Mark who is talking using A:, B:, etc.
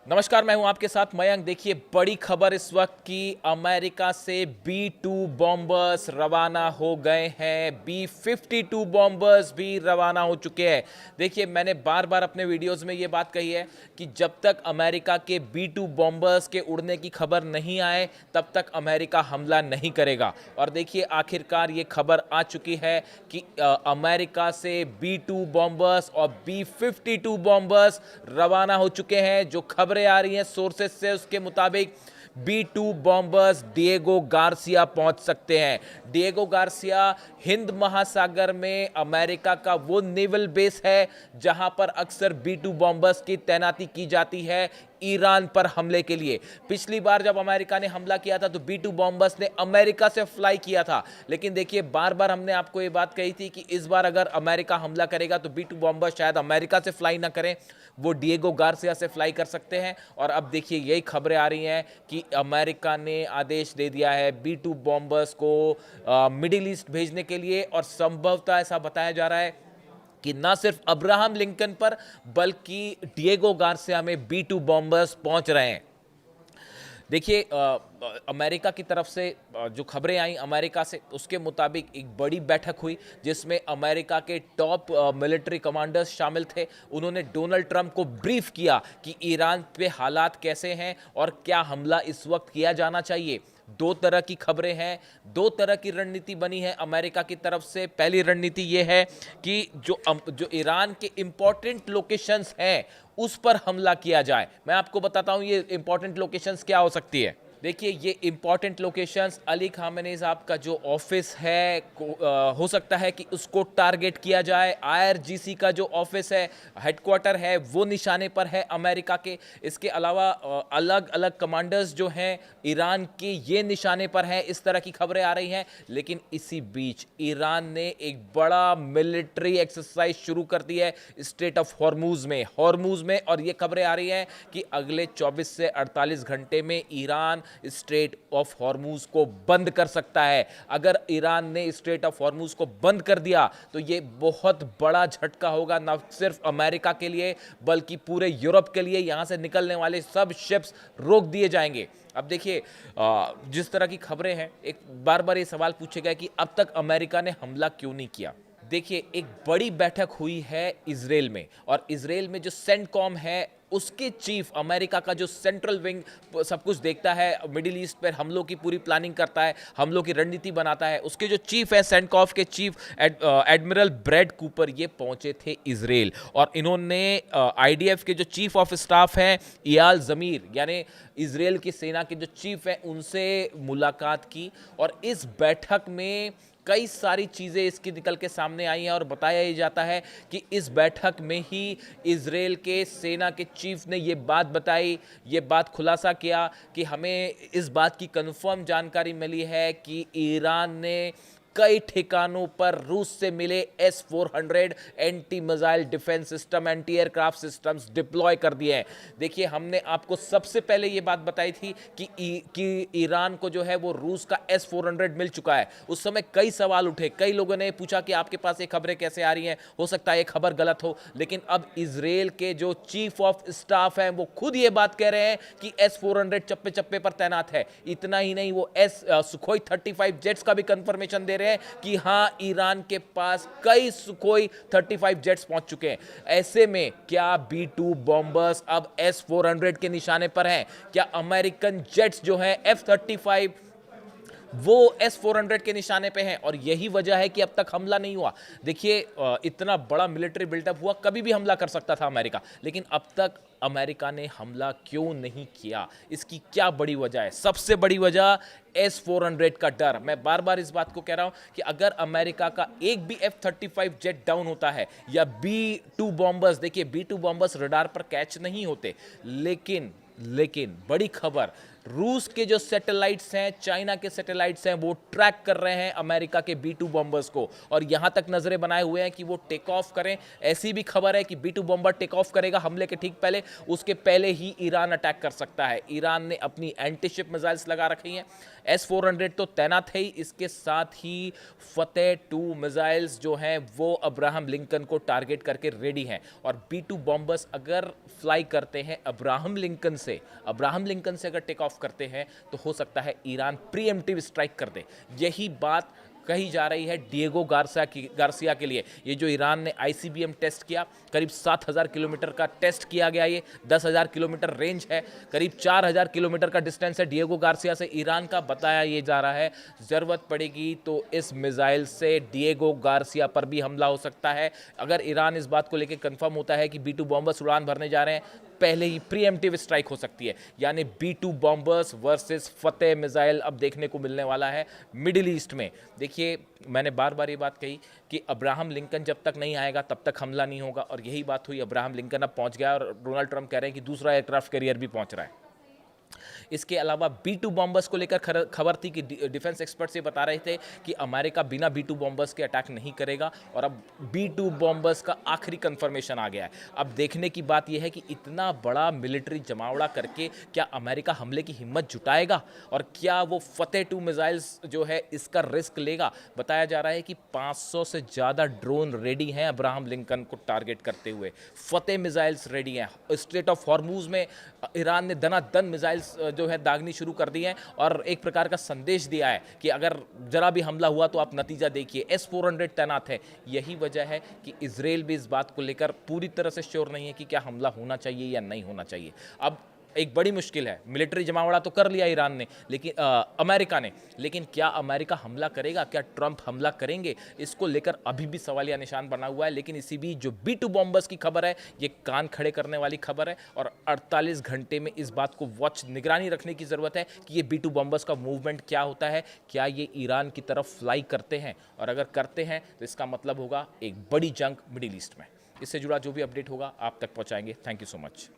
A: नमस्कार, मैं हूं आपके साथ मयंक। देखिए, बड़ी खबर इस वक्त की, अमेरिका से B-2 बॉम्बर्स रवाना हो गए हैं। B-52 बॉम्बर्स भी रवाना हो चुके हैं। देखिए, मैंने बार बार अपने वीडियोस में ये बात कही है कि जब तक अमेरिका के B-2 बॉम्बर्स के उड़ने की खबर नहीं आए तब तक अमेरिका हमला नहीं करेगा। और देखिए, आखिरकार ये खबर आ चुकी है कि अमेरिका से B-2 बॉम्बर्स और B-52 बॉम्बर्स रवाना हो चुके हैं। जो खबरें आ रही हैं सोर्सेस से, उसके मुताबिक B-2 बॉम्बर्स डिएगो गार्सिया पहुंच सकते हैं। डिएगो गार्सिया हिंद महासागर में अमेरिका का वो नेवल बेस है जहां पर अक्सर B-2 बॉम्बर्स की तैनाती की जाती है ईरान पर हमले के लिए। पिछली बार जब अमेरिका ने हमला किया था तो B-2 बॉम्बर्स ने अमेरिका से फ्लाई किया था, लेकिन देखिए, बार बार हमने आपको ये बात कही थी कि इस बार अगर अमेरिका हमला करेगा तो B-2 बॉम्बर्स शायद अमेरिका से फ्लाई ना करें, वो डिएगो गार्सिया से फ्लाई कर सकते हैं। और अब देखिए, यही खबरें आ रही हैं कि अमेरिका ने आदेश दे दिया है B-2 बॉम्बर्स को मिडिल ईस्ट भेजने के लिए। और संभवतः ऐसा बताया जा रहा है कि न सिर्फ अब्राहम लिंकन पर बल्कि डिएगो गार्सिया में B-2 बॉम्बर्स पहुंच रहे हैं। देखिए, अमेरिका की तरफ से जो खबरें आई अमेरिका से, उसके मुताबिक एक बड़ी बैठक हुई जिसमें अमेरिका के टॉप मिलिट्री कमांडर्स शामिल थे। उन्होंने डोनाल्ड ट्रंप को ब्रीफ किया कि ईरान पे हालात कैसे हैं और क्या हमला इस वक्त किया जाना चाहिए। दो तरह की खबरें हैं, दो तरह की रणनीति बनी है अमेरिका की तरफ से। पहली रणनीति यह है कि जो ईरान के इंपॉर्टेंट लोकेशंस हैं उस पर हमला किया जाए। मैं आपको बताता हूं ये इंपॉर्टेंट लोकेशंस क्या हो सकती है। देखिए, ये इंपॉर्टेंट लोकेशंस, अली खामेनी साहब का जो ऑफिस है हो सकता है कि उसको टारगेट किया जाए। IRGC का जो ऑफिस है, हेडक्वार्टर है, वो निशाने पर है अमेरिका के। इसके अलावा अलग अलग कमांडर्स जो हैं ईरान के, ये निशाने पर हैं। इस तरह की खबरें आ रही हैं। लेकिन इसी बीच ईरान ने एक बड़ा मिलिट्री एक्सरसाइज शुरू कर दी है स्ट्रेट ऑफ हॉर्मूज में। और ये खबरें आ रही हैं कि अगले 24 से 48 घंटे में ईरान स्ट्रेट ऑफ हॉर्मूज को बंद कर सकता है। अगर ईरान ने स्ट्रेट ऑफ हॉर्मूज को बंद कर दिया तो यह बहुत बड़ा झटका होगा, न सिर्फ अमेरिका के लिए बल्कि पूरे यूरोप के लिए। यहां से निकलने वाले सब शिप्स रोक दिए जाएंगे। अब देखिए, जिस तरह की खबरें हैं, एक बार बार ये सवाल पूछे गए कि अब तक अमेरिका ने हमला क्यों नहीं किया। देखिए, एक बड़ी बैठक हुई है इजराइल में, और इजराइल में जो सेंटकॉम है उसके चीफ, अमेरिका का जो सेंट्रल विंग सब कुछ देखता है, मिडिल ईस्ट पर हमलों की पूरी प्लानिंग करता है, हमलों की रणनीति बनाता है, उसके जो चीफ है सेंटकॉम के चीफ एडमिरल ब्रैड कूपर, ये पहुंचे थे इजराइल। और इन्होंने IDF के जो चीफ ऑफ स्टाफ हैं इयाल जमीर, यानी इजराइल की सेना के जो चीफ हैं, उनसे मुलाकात की। और इस बैठक में कई सारी चीज़ें इसकी निकल के सामने आई हैं। और बताया ही जाता है कि इस बैठक में ही इजराइल के सेना के चीफ ने ये बात बताई, ये बात खुलासा किया कि हमें इस बात की कंफर्म जानकारी मिली है कि ईरान ने कई ठिकानों पर रूस से मिले S-400 anti missile defence system, anti aircraft systems deploy कर दिए हैं। देखिए, हमने आपको सबसे पहले ये बात बताई थी कि ईरान को जो है वो रूस का S-400 मिल चुका है। उस समय कई सवाल उठे, कई लोगों ने पूछा कि आपके पास ये खबरें कैसे आ रही हैं, हो सकता है ये खबर गलत हो। लेकिन अब इजराइल के जो चीफ ऑफ स्टाफ हैं वो खुद ये बात कह रहे हैं कि S-400 चप्पे चप्पे पर तैनात है। इतना ही नहीं, वो सुखोई 35 जेट्स का भी कंफर्मेशन दे रहे हैं कि हां, ईरान के पास कई सुखोई 35 जेट्स पहुंच चुके हैं। ऐसे में क्या B-2 बॉम्बर्स अब S-400 के निशाने पर हैं? क्या अमेरिकन जेट्स जो हैं F-35 वो S-400 के निशाने पे हैं? और यही वजह है कि अब तक हमला नहीं हुआ। देखिए, इतना बड़ा मिलिट्री बिल्डअप हुआ, कभी भी हमला कर सकता था अमेरिका, लेकिन अब तक अमेरिका ने हमला क्यों नहीं किया? इसकी क्या बड़ी वजह है? सबसे बड़ी वजह S-400 का डर। मैं बार बार इस बात को कह रहा हूं कि अगर अमेरिका का एक भी F-35 जेट डाउन होता है या B-2 बॉम्बर्स, देखिए B-2 बॉम्बर्स रडार पर कैच नहीं होते, लेकिन बड़ी खबर, रूस के जो सैटेलाइट्स हैं, चाइना के सैटेलाइट्स हैं, वो ट्रैक कर रहे हैं अमेरिका के B-2 बॉम्बर्स को, और यहां तक नजरें बनाए हुए हैं कि वो टेक ऑफ करें। ऐसी भी खबर है कि B-2 बॉम्बर टेक ऑफ करेगा हमले के ठीक पहले, उसके पहले ही ईरान अटैक कर सकता है। ईरान ने अपनी एंटीशिप मिसाइल्स लगा रखी हैं, S-400 तो तैनात है ही, इसके साथ ही फतेह 2 मिसाइल्स जो हैं वो अब्राहम लिंकन को टारगेट करके रेडी हैं। और B-2 बॉम्बर्स अगर फ्लाई करते हैं अब्राहम लिंकन से अगर टेक ऑफ करते हैं तो हो सकता है ईरान प्रीएम्प्टिव स्ट्राइक कर दे। यही बात कही जा रही है डिएगो गार्सिया के लिए। ये जो ईरान ने ICBM टेस्ट किया, करीब 7,000 किलोमीटर का टेस्ट किया गया, ये 10,000 किलोमीटर रेंज है, करीब 4,000 किलोमीटर का डिस्टेंस है डिएगो गार्सिया से ईरान का। बताया ये जा रहा है ज़रूरत पड़ेगी तो इस मिसाइल से डिएगो गार्सिया पर भी हमला हो सकता है। अगर ईरान इस बात को लेकर कंफर्म होता है कि B-2 बॉम्बर्स उड़ान भरने जा रहे हैं, पहले ही प्रीएम्प्टिव स्ट्राइक हो सकती है। यानी B-2 बॉम्बर्स वर्सेस फतेह मिसाइल अब देखने को मिलने वाला है मिडिल ईस्ट में। देखिए, मैंने बार बार ये बात कही कि अब्राहम लिंकन जब तक नहीं आएगा तब तक हमला नहीं होगा, और यही बात हुई। अब्राहम लिंकन अब पहुंच गया और डोनाल्ड ट्रंप कह रहे हैं कि दूसरा एयरक्राफ्ट कैरियर भी पहुंच रहा है। इसके अलावा B-2 बॉम्बर्स को लेकर खबर थी कि डिफेंस एक्सपर्ट्स ये बता रहे थे कि अमेरिका बिना B-2 बॉम्बर्स के अटैक नहीं करेगा, और अब B-2 बॉम्बर्स का आखिरी कंफर्मेशन आ गया है। अब देखने की बात यह है कि इतना बड़ा मिलिट्री जमावड़ा करके क्या अमेरिका हमले की हिम्मत जुटाएगा, और क्या वो फतेह 2 मिसाइल्स जो है इसका रिस्क लेगा। बताया जा रहा है कि 500 से ज़्यादा ड्रोन रेडी हैं अब्राहम लिंकन को टारगेट करते हुए, फतेह मिसाइल्स रेडी हैं। स्ट्रेट ऑफ हॉर्मूज में ईरान ने दनादन मिसाइल्स जो है दागनी शुरू कर दी हैं, और एक प्रकार का संदेश दिया है कि अगर जरा भी हमला हुआ तो आप नतीजा देखिए। S-400 तैनात है। यही वजह है कि इजराइल भी इस बात को लेकर पूरी तरह से श्योर नहीं है कि क्या हमला होना चाहिए या नहीं होना चाहिए। अब एक बड़ी मुश्किल है, मिलिट्री जमावड़ा तो कर लिया ईरान ने, लेकिन अमेरिका ने, लेकिन क्या अमेरिका हमला करेगा, क्या ट्रंप हमला करेंगे, इसको लेकर अभी भी सवालिया निशान बना हुआ है। लेकिन इसी बीच जो B-2 बॉम्बर्स की खबर है, ये कान खड़े करने वाली खबर है, और 48 घंटे में इस बात को निगरानी रखने की ज़रूरत है कि ये B-2 बॉम्बर्स का मूवमेंट क्या होता है, क्या ये ईरान की तरफ फ्लाई करते हैं, और अगर करते हैं तो इसका मतलब होगा एक बड़ी जंग मिडिल ईस्ट में। इससे जुड़ा जो भी अपडेट होगा आप तक पहुँचाएंगे। Thank you so much.